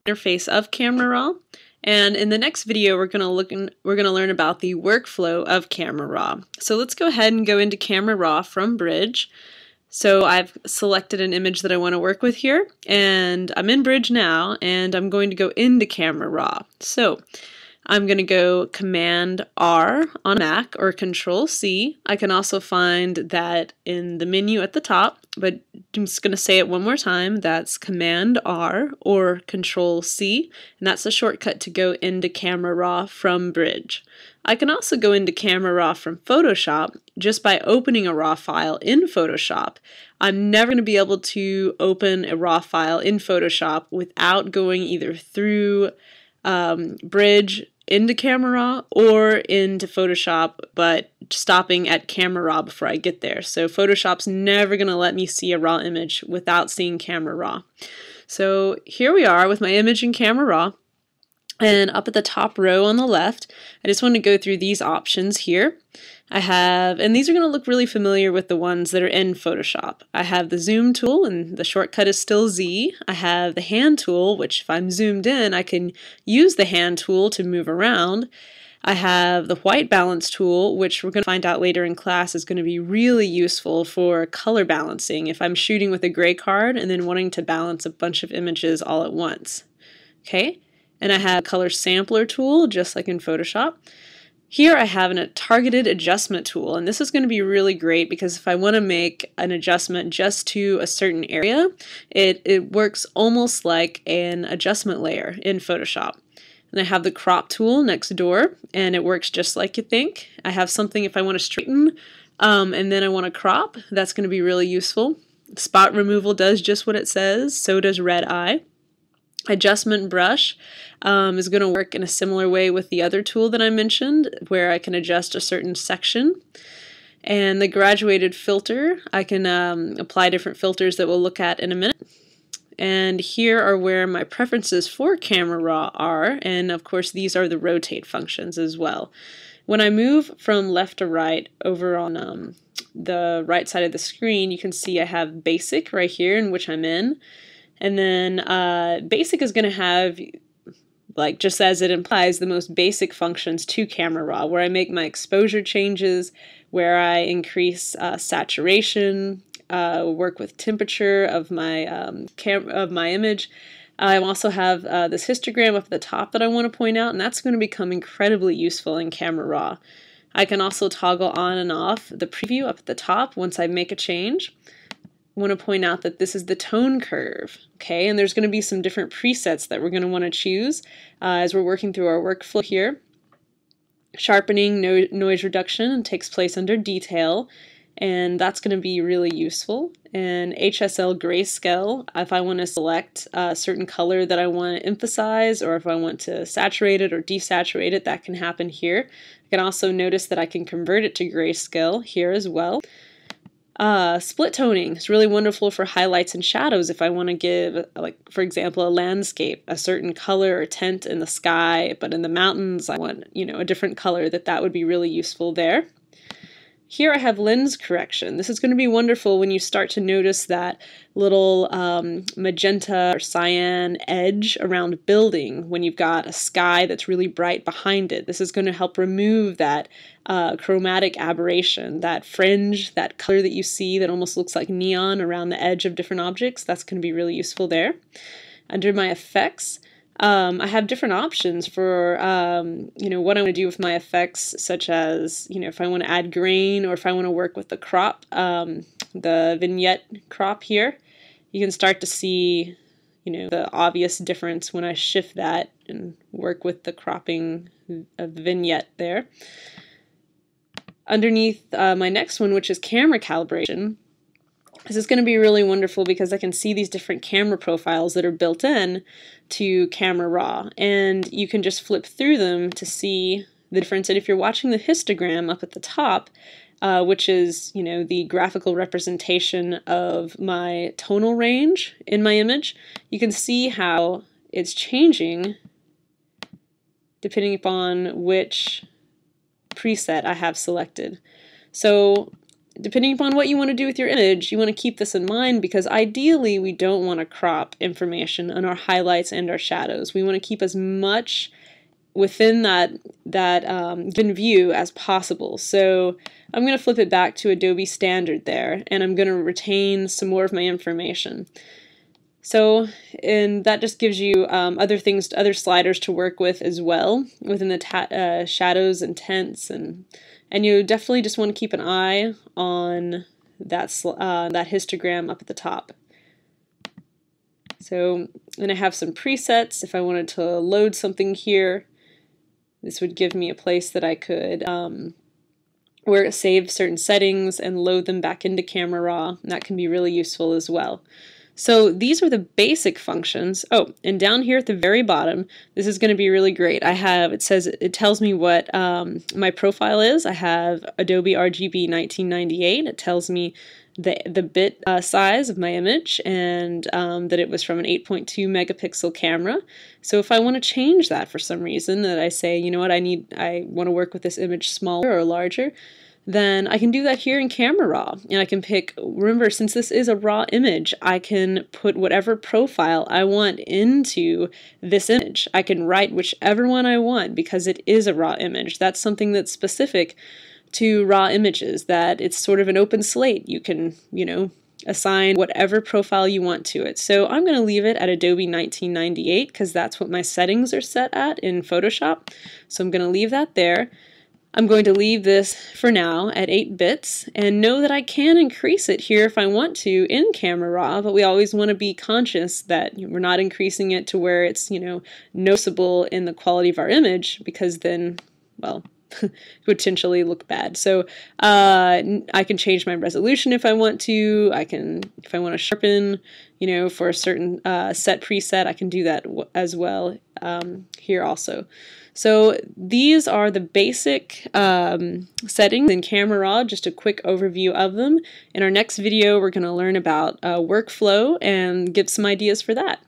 interface of Camera Raw. And in the next video, we're going to learn about the workflow of Camera Raw. So let's go ahead and go into Camera Raw from Bridge. So I've selected an image that I want to work with here, and I'm in Bridge now, and I'm going to go into Camera Raw. So I'm going to go Command R on Mac or Control C. I can also find that in the menu at the top, but I'm just going to say it one more time. That's Command R or Control C, and that's a shortcut to go into Camera Raw from Bridge. I can also go into Camera Raw from Photoshop just by opening a RAW file in Photoshop. I'm never going to be able to open a RAW file in Photoshop without going either through Bridge into Camera Raw or into Photoshop, but stopping at Camera Raw before I get there. So Photoshop's never going to let me see a raw image without seeing Camera Raw. So here we are with my image in Camera Raw. And up at the top row on the left, I just want to go through these options here. I have, and these are going to look really familiar with the ones that are in Photoshop. I have the zoom tool, and the shortcut is still Z. I have the hand tool, which if I'm zoomed in, I can use the hand tool to move around. I have the white balance tool, which we're going to find out later in class is going to be really useful for color balancing if I'm shooting with a gray card and then wanting to balance a bunch of images all at once. Okay? And I have color sampler tool, just like in Photoshop. Here I have a targeted adjustment tool, and this is going to be really great because if I want to make an adjustment just to a certain area, it works almost like an adjustment layer in Photoshop. And I have the crop tool next door, and it works just like you think. I have something if I want to straighten, and then I want to crop, that's going to be really useful. Spot removal does just what it says, so does red eye. Adjustment brush is going to work in a similar way with the other tool that I mentioned, where I can adjust a certain section. And the graduated filter, I can apply different filters that we'll look at in a minute. And here are where my preferences for Camera Raw are, and of course these are the rotate functions as well. When I move from left to right over on the right side of the screen, you can see I have Basic right here, in which I'm in. And then Basic is going to have, like just as it implies, the most basic functions to Camera Raw, where I make my exposure changes, where I increase saturation, work with temperature of my image. I also have this histogram up at the top that I want to point out, and that's going to become incredibly useful in Camera Raw. I can also toggle on and off the preview up at the top once I make a change. I want to point out that this is the tone curve, okay, and there's going to be some different presets that we're going to want to choose as we're working through our workflow here. Sharpening, noise reduction takes place under detail, and that's going to be really useful. And HSL grayscale, if I want to select a certain color that I want to emphasize, or if I want to saturate it or desaturate it, that can happen here. I can also notice that I can convert it to grayscale here as well. Split toning is really wonderful for highlights and shadows if I want to give, like, for example, a landscape, a certain color or tint in the sky, but in the mountains I want, a different color, that would be really useful there. Here I have lens correction. This is going to be wonderful when you start to notice that little magenta or cyan edge around a building when you've got a sky that's really bright behind it. This is going to help remove that chromatic aberration, that fringe, that color that you see that almost looks like neon around the edge of different objects. That's going to be really useful there. Under my effects, I have different options for, what I want to do with my effects, such as, if I want to add grain or if I want to work with the crop, the vignette crop here. You can start to see, the obvious difference when I shift that and work with the cropping of the vignette there. Underneath my next one, which is camera calibration, this is going to be really wonderful because I can see these different camera profiles that are built in to Camera Raw, and you can just flip through them to see the difference. And if you're watching the histogram up at the top, which is, the graphical representation of my tonal range in my image, you can see how it's changing depending upon which preset I have selected. So depending upon what you want to do with your image, you want to keep this in mind, because ideally we don't want to crop information on our highlights and our shadows. We want to keep as much within that given view as possible. So I'm going to flip it back to Adobe Standard there, and I'm going to retain some more of my information. So, and that just gives you other sliders to work with as well within the shadows and tints, and you definitely just want to keep an eye on that histogram up at the top. So, then I have some presets. If I wanted to load something here, this would give me a place that I could save certain settings and load them back into Camera Raw. And that can be really useful as well. So these are the basic functions. Oh, and down here at the very bottom, this is going to be really great. It tells me what my profile is. I have Adobe RGB 1998. It tells me the bit size of my image, and that it was from an 8.2 megapixel camera. So if I want to change that for some reason, that I say, you know what, I want to work with this image smaller or larger, then I can do that here in Camera Raw. And I can pick, remember, since this is a raw image, I can put whatever profile I want into this image. I can write whichever one I want because it is a raw image. That's something that's specific to raw images, that it's sort of an open slate. You can, assign whatever profile you want to it. So I'm going to leave it at Adobe 1998 because that's what my settings are set at in Photoshop. So I'm going to leave that there. I'm going to leave this for now at 8 bits, and know that I can increase it here if I want to in Camera Raw, but we always want to be conscious that we're not increasing it to where it's, noticeable in the quality of our image, because then, well, it would potentially look bad. So I can change my resolution if I want to. If I want to sharpen, for a certain set preset, I can do that as well here also. So these are the basic settings in Camera Raw, just a quick overview of them. In our next video, we're going to learn about workflow and get some ideas for that.